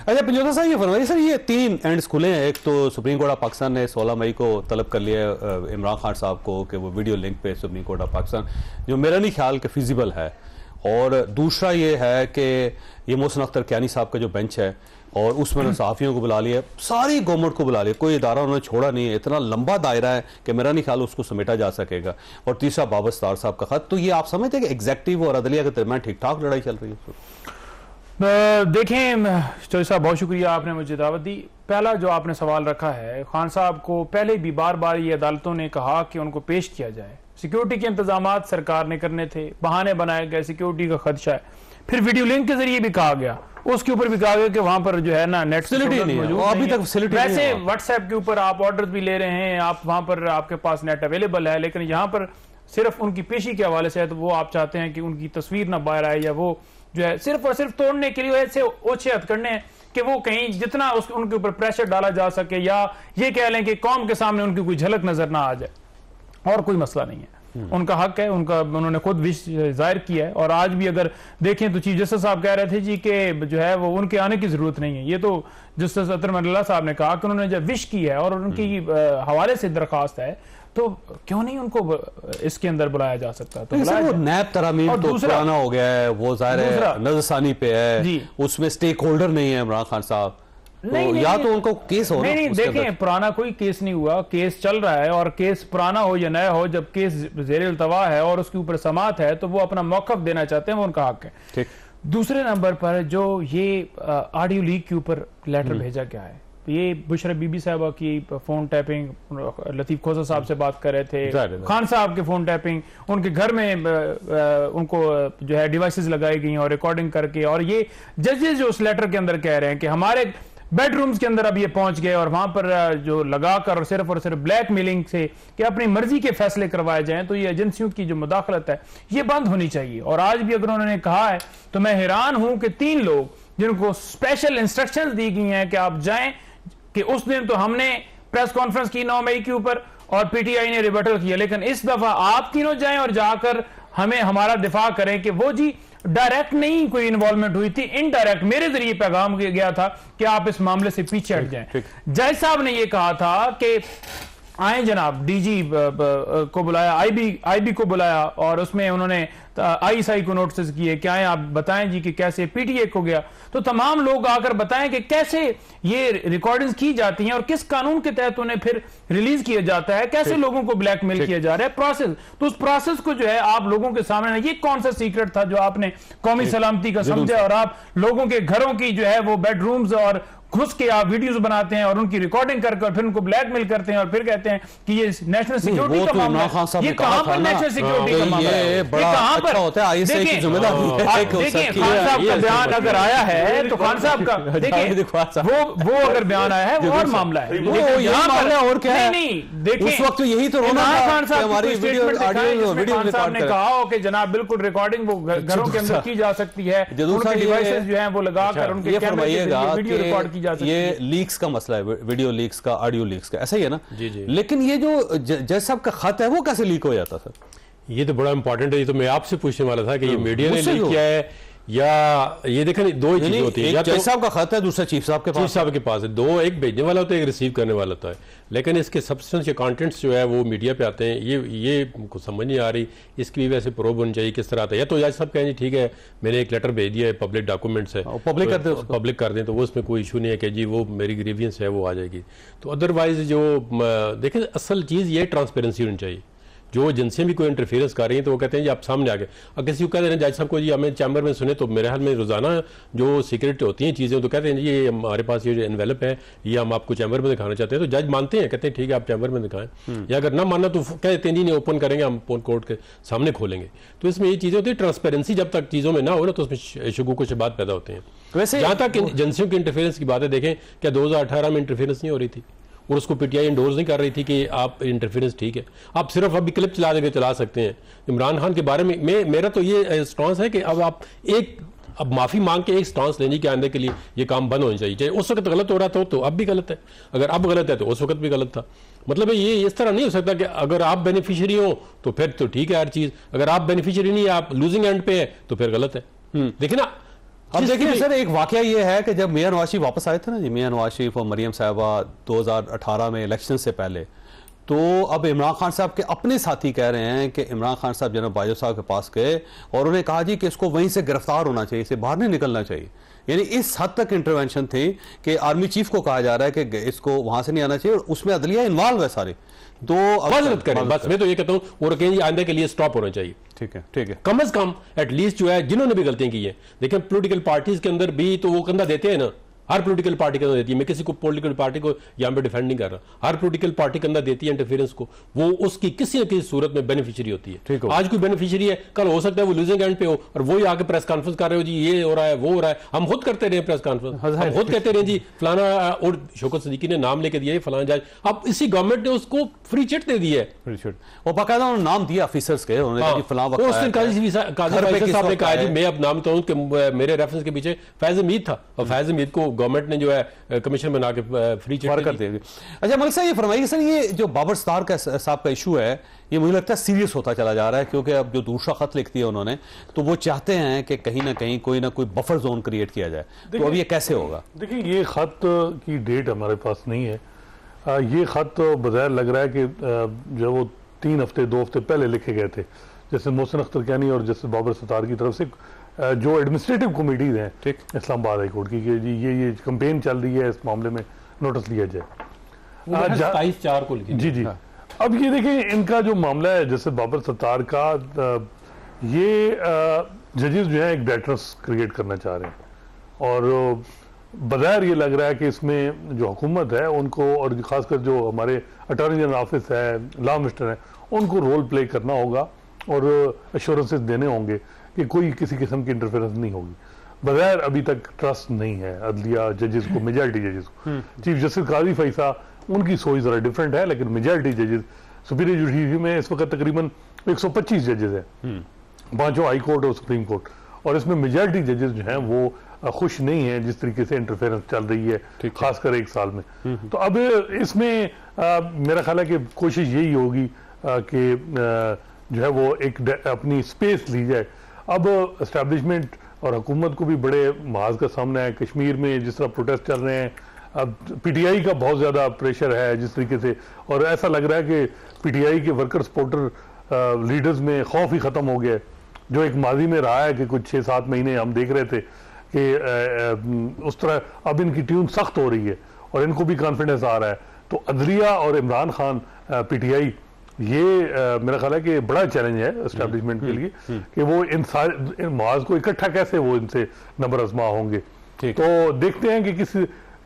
अच्छा पंजोता साहब ये फरमाइए सर, ये 3 एंड स्कूलें हैं। एक तो सुप्रीम कोर्ट ऑफ पाकिस्तान ने 16 मई को तलब कर लिया है इमरान खान साहब को कि वो वीडियो लिंक पे सुप्रीम कोर्ट ऑफ पाकिस्तान, जो मेरा नहीं ख्याल कि फिजिबल है। और दूसरा ये है कि ये मोहसिन अख्तर कियानी साहब का जो बेंच है और उसमें सहाफ़ियों को बुला लिया, सारी गवर्नमेंट को बुला लिया, कोई इदारा उन्होंने छोड़ा नहीं है। इतना लंबा दायरा है कि मेरा नहीं ख्याल उसको समेटा जा सकेगा। और तीसरा बाबर सत्तार साहब का खत। तो ये आप समझते हैं कि एग्जेक्टिव और अदलिया के दरमियान ठीक ठाक लड़ाई चल रही है? देखें चौधरी साहब, बहुत शुक्रिया, आपने मुझे दावत दी। पहला जो आपने सवाल रखा है, खान साहब को पहले भी बार बार ये अदालतों ने कहा कि उनको पेश किया जाए। सिक्योरिटी के इंतजाम सरकार ने करने थे, बहाने बनाए गए, सिक्योरिटी का खदशा है। फिर वीडियो लिंक के जरिए भी कहा गया, उसके ऊपर भी कहा गया कि वहां पर जो है ना नेट फैसिलिटी नहीं है, अभी तक फैसिलिटी नहीं है। वैसे व्हाट्सएप के ऊपर आप ऑर्डर भी ले रहे हैं, आप वहां पर आपके पास नेट अवेलेबल है, लेकिन यहाँ पर सिर्फ उनकी पेशी के हवाले से है, तो वो आप चाहते हैं कि उनकी तस्वीर ना बाहर आए, या वो जो है सिर्फ और सिर्फ तोड़ने के लिए ऐसे ओछे हथ करने हैं कि वो कहीं जितना उनके ऊपर प्रेशर डाला जा सके, या ये कह लें कि कौम के सामने उनकी कोई झलक नजर ना आ जाए। और कोई मसला नहीं है, उनका हक है, उन्होंने खुद विश जाहिर किया है। और आज भी अगर देखें तो चीफ जस्टिस साहब कह रहे थे जी कि जो है वो उनके आने की जरूरत नहीं है। ये तो जस्टिस अतर मल्ला साहब ने कहा कि उन्होंने जब विश की है और उनकी हवाले से दरखास्त है, तो क्यों नहीं उनको इसके अंदर बुलाया जा सकता? तो वो नैब तरामीम तो पुराना हो गया है, वो जाहिर है नजरसानी पे है, उसमें स्टेक होल्डर नहीं है इमरान खान साहब। नहीं, या तो उनको केस हो नहीं, देखें पुराना कोई केस नहीं हुआ, केस चल रहा है। और केस पुराना हो या नया हो, जब केस ज़ेरे इल्तवा है और उसके ऊपर समात है, तो वो अपना मौकफ देना चाहते हैं, वो उनका हक है। ठीक। दूसरे नंबर पर जो ये ऑडियो लीक के ऊपर लेटर भेजा गया है, ये बुशरा बीबी साहबा की फोन टैपिंग, लतीफ खोसा साहब से बात कर रहे थे, खान साहब के फोन टैपिंग, उनके घर में उनको जो है डिवाइसेस लगाई गई और रिकॉर्डिंग करके, और ये जजेस जो उस लेटर के अंदर कह रहे हैं कि हमारे बेडरूम्स के अंदर अब ये पहुंच गए और वहां पर जो लगाकर और सिर्फ ब्लैकमेलिंग से कि अपनी मर्जी के फैसले करवाए जाएं, तो ये एजेंसियों की जो मुदाखलत है ये बंद होनी चाहिए। और आज भी अगर उन्होंने कहा है तो मैं हैरान हूं कि 3 लोग जिनको स्पेशल इंस्ट्रक्शंस दी गई हैं कि आप जाएं, कि उस दिन तो हमने प्रेस कॉन्फ्रेंस की 9 मई के ऊपर और पीटीआई ने रिबटल किया, लेकिन इस दफा आप तीनों जाएं और जाकर हमें हमारा दिफा करें कि वो जी डायरेक्ट नहीं कोई इन्वॉल्वमेंट हुई थी, इनडायरेक्ट मेरे जरिए पैगाम गया था कि आप इस मामले से पीछे हट जाएं। जज साहब ने यह कहा था कि आए जनाब, डीजी को बुलाया, आईबी को बुलाया, और उसमें उन्होंने आईएसआई को नोटिस किए कि आए आप बताएं जी कि कैसे पीटीए को गया, तो तमाम लोग आकर बताएं कि कैसे ये रिकॉर्डिंग्स की जाती हैं और किस कानून के तहत उन्हें फिर रिलीज किया जाता है, कैसे लोगों को ब्लैकमेल किया जा रहा है, प्रोसेस। तो उस प्रोसेस को जो है आप लोगों के सामने, ये कौन सा सीक्रेट था जो आपने कौमी सलामती का समझा और आप लोगों के घरों की जो है वो बेडरूम्स और घुस के आप वीडियोस बनाते हैं और उनकी रिकॉर्डिंग करके और फिर उनको ब्लैकमेल करते हैं और फिर कहते हैं कि ये नेशनल सिक्योरिटी का मामला है। ये कहां पर नेशनल सिक्योरिटी का मामला है? ये कहां पर होता है? आईएसआई की जिम्मेदारी है। देखिए खान साहब का बयान अगर आया है तो खान साहब का देखिए वो अगर बयान आया है वो और मामला है, वो यहां मामला और क्या है? नहीं देखिए उस वक्त यही तो रोना खान साहब हमारी वीडियो खान साहब ने कहा हो कि जनाब बिल्कुल रिकॉर्डिंग वो घरों के अंदर की जा सकती है, उनके डिवाइसेस जो हैं वो लगाकर उनके कैमरे से वीडियो रिकॉर्ड की। ये लीक्स का मसला है, वीडियो लीक्स का, ऑडियो लीक्स का, ऐसा ही है ना? जी जी। लेकिन ये जो जज साहब का खत है वो कैसे लीक हो जाता सर? ये तो बड़ा इंपॉर्टेंट है। ये तो मैं आपसे पूछने वाला था कि ये मीडिया ने लीक किया है या ये देखें, 2 ही चीजें होती है, या जज साहब का खत है, दूसरा चीफ साहब के पास है। 2, एक भेजने वाला होता है, एक रिसीव करने वाला होता है, लेकिन इसके सब्सटेंस या कंटेंट्स जो है वो मीडिया पे आते हैं। ये को समझ नहीं आ रही, इसकी भी वैसे प्रोब होनी चाहिए किस तरह आता है। या तो जज साहब कहें ठीक है मैंने एक लेटर भेज दिया है, पब्लिक डॉक्यूमेंट्स है, पब्लिक कर दें तो वो उसमें कोई इशू नहीं है कि जी वो मेरी ग्रीवियंस है वो आ जाएगी। तो अदरवाइज जो देखें असल चीज़ ये ट्रांसपेरेंसी होनी चाहिए। जो एजेंसियां भी कोई इंटरफेरेंस कर रही हैं तो वो कहते हैं जी आप सामने आ गए। अगर किसी को कहते हैं जज साहब को जी हमें चैम्बर में सुने, तो मेरे हाल में रोजाना जो सीक्रेट होती हैं चीज़ें, तो कहते हैं जी ये हमारे पास ये जो एनवेलप है ये हम आपको चैम्बर में दिखाना चाहते हैं, तो जज मानते हैं, कहते हैं ठीक है आप चैम्बर में दिखाएं, या अगर ना मानना तो कहते हैं जी नहीं ओपन करेंगे, हम कोर्ट के सामने खोलेंगे। तो इसमें ये चीज़ें होती है, ट्रांसपेरेंसी जब तक चीज़ों में ना हो ना तो उसमें शुगू कुछ बात पैदा होते हैं। वैसे जहाँ तक एजेंसियों की इंटरफेरेंस की बात है, देखें क्या 2018 में इंटरफेरेंस नहीं हो रही थी और उसको पीटीआई इंडोर्स नहीं कर रही थी कि आप इंटरफेरेंस ठीक है, आप सिर्फ अभी क्लिप चला देंगे चला सकते हैं। इमरान खान के बारे में मेरा तो ये स्टांस है कि अब आप अब माफी मांग के एक स्टांस लेने के आने के लिए ये काम बंद होना चाहिए। चाहे उस वक्त गलत हो रहा था तो अब भी गलत है, अगर अब गलत है तो उस वक्त भी गलत था। मतलब ये इस तरह नहीं हो सकता कि अगर आप बेनिफिशियरी हो तो फिर तो ठीक है हर चीज, अगर आप बेनिफिशियरी नहीं आप लूजिंग एंड पे है तो फिर गलत है। देखिए ना अब देखिए सर, एक वाकया ये है कि जब मियां नवाज शरीफ वापस आए थे ना जी, मियां नवाज शरीफ और मरियम साहिबा 2018 में इलेक्शन से पहले, तो अब इमरान खान साहब के अपने साथी कह रहे हैं कि इमरान खान साहब जनरल बाजवा साहब के पास गए और उन्हें कहा जी कि इसको वहीं से गिरफ्तार होना चाहिए, इसे बाहर नहीं निकलना चाहिए। यानी इस हद तक इंटरवेंशन थी कि आर्मी चीफ को कहा जा रहा है कि इसको वहां से नहीं आना चाहिए, और उसमें अदलिया इन्वॉल्व है सारे। तो मदद करें बस, मैं तो ये कहता हूँ, और कहीं आइंदा के लिए स्टॉप होना चाहिए। ठीक है, ठीक है, कम से कम एटलीस्ट जो है जिन्होंने भी गलतियां की है, देखिए पोलिटिकल पार्टीज के अंदर भी तो वो कंधा देते हैं ना, हर पॉलिटिकल पार्टी कंधा देती है। मैं किसी को पॉलिटिकल पार्टी को यहां पे डिफेंड नहीं कर रहा, हर पॉलिटिकल पार्टी कंधा देती है इंटरफेरेंस को, वो उसकी किसी न किसी सूरत में बेनिफिशियरी होती है। आज कोई बेनिफिशियरी है, कल हो सकता है वो लूजिंग एंड पे हो, और वही आके प्रेस कॉन्फ्रेंस कर रहे हो जी ये हो रहा है वो हो रहा है। हम खुद करते रहे प्रेस कॉन्फ्रेंस, हम खुद कहते रहे जी फलाना, और शौकत सिद्दीकी ने नाम लेके दिया फलाना जज, अब इसी गवर्नमेंट ने उसको फ्री चिट दे दी है, फ्री चिट, वो बाकायदा उन्होंने नाम दिया ऑफिसर्स के, उन्होंने फलां वक्त उस दिन काजी साहब ने कहा जी, मैं अब नाम बताऊं कि मेरे रेफरेंस के पीछे फैज हमीद था, और फैज हमीद को गवर्नमेंट ने जो है कमीशन बना के फ्री चिट कर दी। अच्छा मलिक साहब, ये फरमाइए सर, ये जो बाबर सत्तार का साहब का इशू है, ये मुझे लगता है सीरियस होता चला जा रहा है, क्योंकि अब जो दूसरा खत लिखती है उन्होंने, तो वो चाहते हैं कि कहीं ना कहीं कोई ना कोई बफर जोन क्रिएट किया जाए। तो अब ये कैसे होगा? देखिए, ये खत की डेट हमारे पास नहीं है। ये खत बज़ाहिर लग रहा है कि जो वो 3 हफ्ते 2 हफ्ते पहले लिखे गए थे, जैसे मोहसिन अख्तर कैनी और जैसे बाबर सत्तार की तरफ से जो एडमिनिस्ट्रेटिव कमेटीज हैं ठीक इस्लामाबाद हाई कोर्ट की, कि जी ये कंपेन चल रही है, इस मामले में नोटिस लिया जाए। 27/4 को लिखी। जी जी। अब ये देखिए, इनका जो मामला है जैसे बाबर सत्तार का, ये जजेस जो है एक डेटर्स क्रिएट करना चाह रहे हैं, और बज़ाहिर ये लग रहा है कि इसमें जो हुकूमत है उनको, और खासकर जो हमारे अटॉर्नी जनरल ऑफिस है, लॉ मिनिस्टर है, उनको रोल प्ले करना होगा और एश्योरेंसेस देने होंगे कि कोई किसी किस्म की इंटरफेरेंस नहीं होगी। बगैर अभी तक ट्रस्ट नहीं है अदलिया जजेस को, मेजॉरिटी जजेस को। चीफ जस्टिस काजी फैसा, उनकी सोच जरा डिफरेंट है, लेकिन मेजॉरिटी जजेस सुपीरियर जुडिशरी में इस वक्त तकरीबन 125 जजेस हैं, 5 हाई कोर्ट और सुप्रीम कोर्ट, और इसमें मेजॉरिटी जजेस जो हैं वो खुश नहीं है जिस तरीके से इंटरफेरेंस चल रही है, खासकर 1 साल में। तो अब इसमें मेरा ख्याल है कि कोशिश यही होगी कि जो है वो एक अपनी स्पेस ली जाए। अब एस्टैब्लिशमेंट और हुकूमत को भी बड़े महाज का सामना है। कश्मीर में जिस तरह प्रोटेस्ट चल रहे हैं, अब पीटीआई का बहुत ज़्यादा प्रेशर है जिस तरीके से, और ऐसा लग रहा है कि पीटीआई के वर्कर सपोर्टर लीडर्स में खौफ ही ख़त्म हो गया, जो एक माजी में रहा है कि कुछ 6-7 महीने हम देख रहे थे कि उस तरह अब इनकी ट्यून सख्त हो रही है और इनको भी कॉन्फिडेंस आ रहा है। तो अदलिया और इमरान खान पीटीआई, ये मेरा ख्याल है कि बड़ा चैलेंज है एस्टैब्लिशमेंट के लिए कि वो इन सारे महाज को इकट्ठा कैसे वो इनसे नंबर आजमा होंगे। तो देखते हैं कि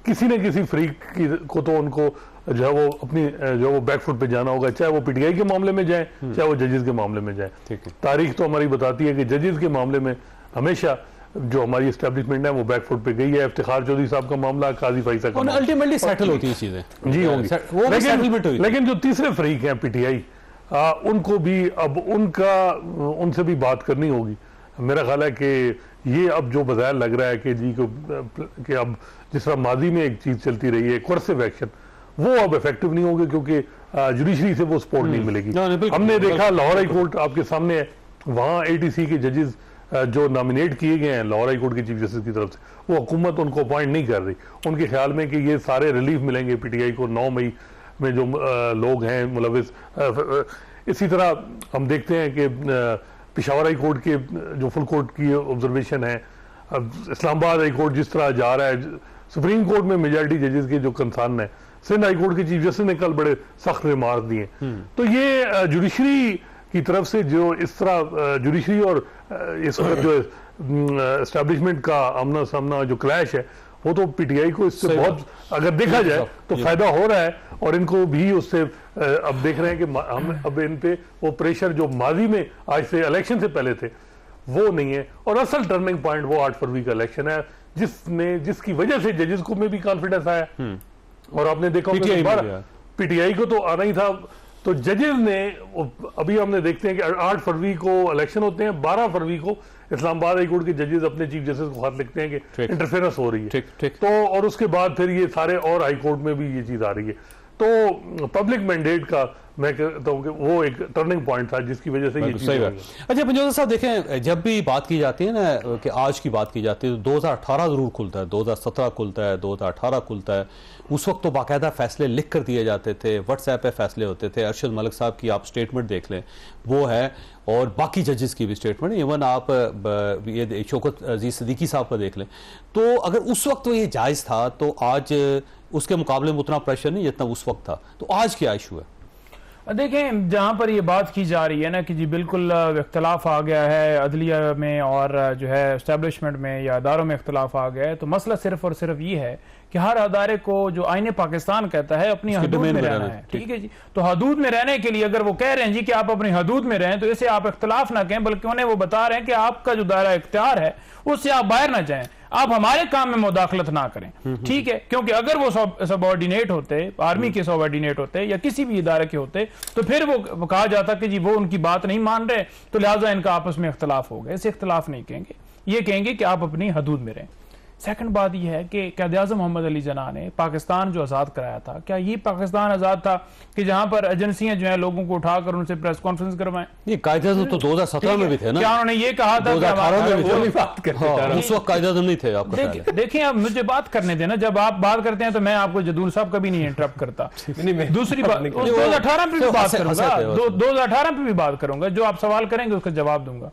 किसी न किसी फ्रीक को तो उनको जो है वो अपनी जो वो बैकफुट पे जाना होगा, चाहे वो पीटीआई के मामले में जाए, चाहे वो जजेस के मामले में जाए। तारीख तो हमारी बताती है कि जजेस के मामले में हमेशा जो हमारी एस्टैब्लिशमेंट है वो बैकफुट पे गई है। इफ्तिखार चौधरी साहब का मामला, काजी फैसा का, अल्टीमेटली सेटल होती है चीजें जी होंगी। लेकिन जो तीसरे फ्रीक हैं पीटीआई, उनको भी अब उनसे भी बात करनी होगी। मेरा ख्याल है कि ये अब जो बज़ाहिर लग रहा है कि जी कि अब जिस तरह माजी में एक चीज चलती रही है, कोर्सिव एक्शन, वो अब इफेक्टिव नहीं होंगे क्योंकि जुडिशरी से वो सपोर्ट नहीं मिलेगी। हमने देखा लाहौर हाई कोर्ट आपके सामने है, वहाँ एटीसी के जजेस जो नॉमिनेट किए गए हैं लाहौर हाई कोर्ट के चीफ जस्टिस की तरफ से, वो हुकूमत उनको अपॉइंट नहीं कर रही। उनके ख्याल में कि ये सारे रिलीफ मिलेंगे पीटीआई को 9 मई में जो लोग हैं मुलविस। इसी तरह हम देखते हैं कि पेशावर हाई कोर्ट के जो फुल कोर्ट की ऑब्जर्वेशन है, अब इस्लामाबाद हाई कोर्ट जिस तरह जा रहा है, सुप्रीम कोर्ट में मेजॉरिटी जजेस के जो कंसर्न है, सिंध हाई कोर्ट के चीफ जस्टिस ने कल बड़े सख्त रिमार्क दिए। तो ये जुडिशरी की तरफ से जो इस तरह जुडिशरी और इस वक्त जो एस्टैब्लिशमेंट का आमना सामना जो क्लैश है, वो तो पीटीआई को इससे बहुत, अगर देखा जाए तो फायदा हो रहा है, और इनको भी उससे अब देख रहे हैं कि हम अब इन पे वो प्रेशर जो माजी में आज से इलेक्शन से पहले थे वो नहीं है। और असल टर्निंग पॉइंट वो 8 फरवरी का इलेक्शन है, जिसकी वजह से जजेस को में भी कॉन्फिडेंस आया। और आपने देखा पीटीआई को तो आना ही था, तो जजेस ने, अभी हमने देखते हैं कि 8 फरवरी को इलेक्शन होते हैं, 12 फरवरी को इस्लामाबाद हाई कोर्ट के जजेस अपने चीफ जस्टिस को खत लिखते हैं कि इंटरफेरेंस हो रही है। तो और उसके बाद फिर ये सारे और हाई कोर्ट में भी ये चीज आ रही है। तो पब्लिक मैंडेट का मैं कहता हूँ कि वो एक टर्निंग पॉइंट था जिसकी वजह से ये बिल्कुल सही चीजें बात। हुई। अच्छा पंजोजा साहब देखें, जब भी बात की जाती है ना कि आज की बात की जाती है तो 2018 जरूर खुलता है, 2017 खुलता है, 2018 खुलता है। उस वक्त तो बाकायदा फैसले लिख कर दिए जाते थे, व्हाट्सएप पे फैसले होते थे। अरशद मलिक साहब की आप स्टेटमेंट देख लें, वो है, और बाकी जजेस की भी स्टेटमेंट, इवन आप ये शौकत अजीज सिद्दीकी साहब का देख लें। तो अगर उस वक्त तो ये जायज़ था तो आज उसके मुकाबले में उतना प्रेशर नहीं जितना उस वक्त था। तो आज क्या इशू है? देखें, जहां पर ये बात की जा रही है ना कि जी बिल्कुल इख्तलाफ आ गया है अदलिया में और जो है एस्टेब्लिशमेंट में या अदारों में इख्तलाफ आ गया है, तो मसला सिर्फ और सिर्फ ये है कि हर अदारे को जो आईने पाकिस्तान कहता है अपनी हदूद में रहना है। ठीक है जी, तो हदूद में रहने के लिए अगर वो कह रहे हैं जी कि आप अपनी हदूद में रहें, तो इसे आप इख्तलाफ ना कहें, बल्कि उन्हें वो बता रहे हैं कि आपका जो दायरा इख्तियार है उससे आप बाहर ना जाएं, आप हमारे काम में मुदाखलत ना करें। ठीक है, क्योंकि अगर वो सबऑर्डिनेट होते, आर्मी के सबऑर्डिनेट होते या किसी भी इदारे के होते, तो फिर वो कहा जाता कि जी वो उनकी बात नहीं मान रहे, तो लिहाजा इनका आपस में इख्तलाफ हो गया। इसे इख्तलाफ नहीं कहेंगे, ये कहेंगे कि आप अपनी हदूद में रहें। सेकंड बात यह है कि क़ायद-ए-आज़म मोहम्मद अली जिन्ना ने पाकिस्तान जो आज़ाद कराया था, क्या ये पाकिस्तान आज़ाद था कि जहां पर एजेंसियां जो है लोगों को उठाकर उनसे प्रेस कॉन्फ्रेंस करवाएं? ये क़ायद-ए-आज़म तो 2017 में भी थे ना, क्या उन्होंने ये कहा था 2018 में भी वो थे? बात करते हाँ, उस वक्त क़ायद-ए-आज़म नहीं थे, आपका ख्याल है? देखिए, अब मुझे बात करने देना, जब आप बात करते हैं तो मैं आपको जदूल साहब कभी नहीं इंटरप्ट करता। दूसरी बात 2018 पे भी बात करूंगा, 2018 पे भी बात करूंगा, जो आप सवाल करेंगे उसका जवाब दूंगा।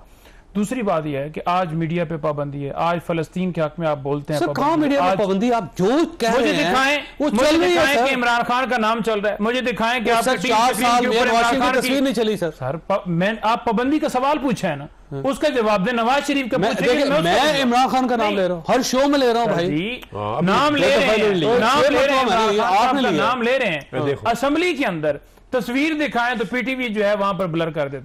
दूसरी बात यह है कि आज मीडिया पे पाबंदी है, आज फलस्तीन के हक में आप बोलते हैं कहाँ मीडिया पे पाबंदी? आप जो कह रहे हैं मुझे दिखाएं, वो मुझे चल रही है दिखाएं सर। कि इमरान खान का नाम चल रहा है, मुझे दिखाएं कि आपके 4 साल में वाशिंग की तस्वीर नहीं चली सर। सर आप पाबंदी का सवाल पूछा है ना, उसका जवाब दे। नवाज शरीफ का पूछे, मैं इमरान खान का नाम ले रहा हूँ, हर शो में ले रहा हूँ भाई, नाम ले रहे हैं, नाम ले रहे हैं। देखो। असेंबली के अंदर तस्वीर दिखाएं तो पीटीवी जो है वहां पर ब्लर कर देते।